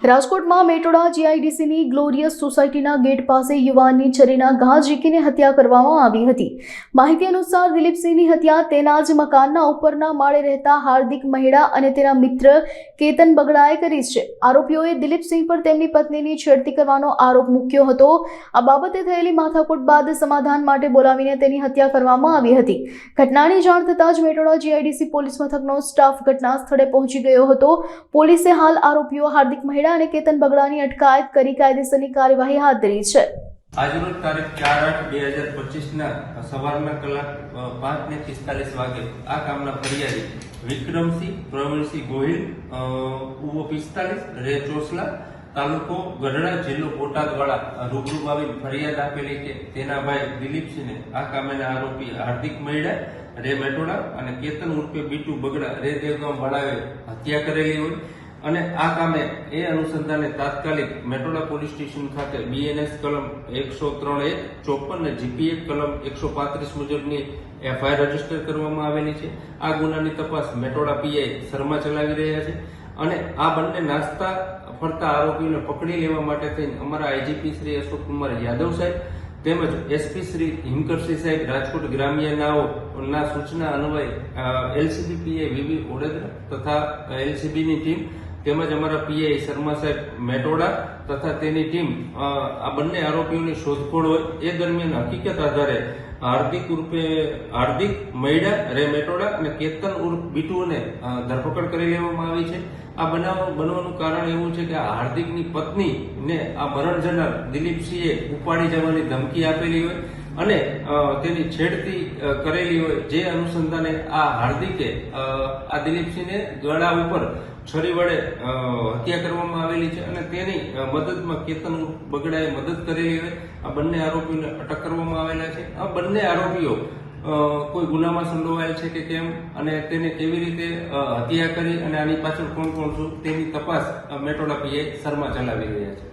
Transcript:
રાજકોટમાં મેટોડા જીઆઈડીસીની ગ્લોરિયસ સોસાયટીના ગેટ પાસે યુવાનની છરીના ઘા ઝીંકીને હત્યા કરવામાં આવી હતી। માહિતી અનુસાર દિલીપસિંહની હત્યા તેના જ મકાનના ઉપરના માળે રહેતા હાર્દિક મહેડા અને તેના મિત્ર કેતન બગડાએ કરી છે। આરોપીઓએ દિલીપસિંહ પર તેમની પત્નીની છેડતી કરવાનો આરોપ મૂક્યો હતો। આ બાબતે થયેલી માથાકૂટ બાદ સમાધાન માટે બોલાવીને તેની હત્યા કરવામાં આવી હતી। ઘટનાની જાણ થતાં જ મેટોડા જીઆઈડીસી પોલીસ મથકનો સ્ટાફ ઘટના સ્થળે પહોંચી ગયો હતો। પોલીસે હાલ આરોપીઓ હાર્દિક મહેડા અને કેતન બગડાની અટકાયત કરી કાયદેસરની કાર્યવાહી હાથ ધરી છે। આજરોજ તારીખ 4/8/2025 ના સવારના કલાક 5:45 વાગે આ કામના ફરિયાદી વિક્રમસિંહ પ્રવીણસિંહ ગોહિલ ઉવો 45 રે ચોસલા તાલુકો ગઢડા જિલ્લો બોટાદ વાળા રૂબરૂ આવી ફરિયાદ આપેલી કે તેના ભાઈ દિલીપસિંહને આ કામના આરોપી હાર્દિક મહેડા રે મેટોડા અને કેતન ઉર્ફે બીટુ બગડા રે દેવગામ વાળાએ હત્યા કરેલી હોય અને આ કામે એ અનુસંધાને તાત્કાલિક મેટોડા પોલીસ સ્ટેશન ખાતે બીએનએસ કલમ 103A 54 અને જીપીએ કલમ 135 મુજબની એફઆઈઆર રજીસ્ટર કરવામાં આવેલી છે। આ ગુનાની તપાસ મેટોડા પીઆઈ શર્મા ચલાવી રહ્યા છે અને આ બંને નાસ્તા ફરતા આરોપીઓને પકડી લેવા માટે થઈને અમારા આઈજીપી શ્રી અશોક કુમાર યાદવ સાહેબ તેમજ એસપી શ્રી હિમકરસિંહ સાહેબ રાજકોટ ગ્રામ્ય ના સૂચના અન્વયે એલસીબી પીઆઈ વીવી ઓડેદરા તથા એલસીબીની ટીમ તેમજ અમારા પીઆઈ શર્મા સાહેબ મેટોડા તથા તેની ટીમ આ બંને આરોપીઓની શોધખોળ હોય એ દરમિયાન હકીકત આધારે હાર્દિક મહેડા રે મેટોડા અને કેતન ઉર્ફ બીટુને ધરપકડ કરી લેવામાં આવી છે। આ બનવાનું કારણ એવું છે કે આ હાર્દિકની પત્નીને આ મરણ જનાર દિલીપસિંહે ઉપાડી જવાની ધમકી આપેલી હોય અને તેની છેડતી કરેલી હોય, જે અનુસંધાને આ હાર્દિકે આ દિલીપસિંહને ગળા ઉપર છરી વડે હત્યા કરવામાં આવેલી છે અને તેની મદદમાં કેતન બગડાએ મદદ કરેલી હોય। આ બંને આરોપીઓને અટક કરવામાં આવેલા છે। આ બંને આરોપીઓ કોઈ ગુનામાં સંડોવાયેલ છે કે કેમ અને તેને કેવી રીતે હત્યા કરી અને આની પાછળ કોણ કોણ છું તેની તપાસ મેટોડા પીઆઈ શર્મા ચલાવી રહ્યા છે।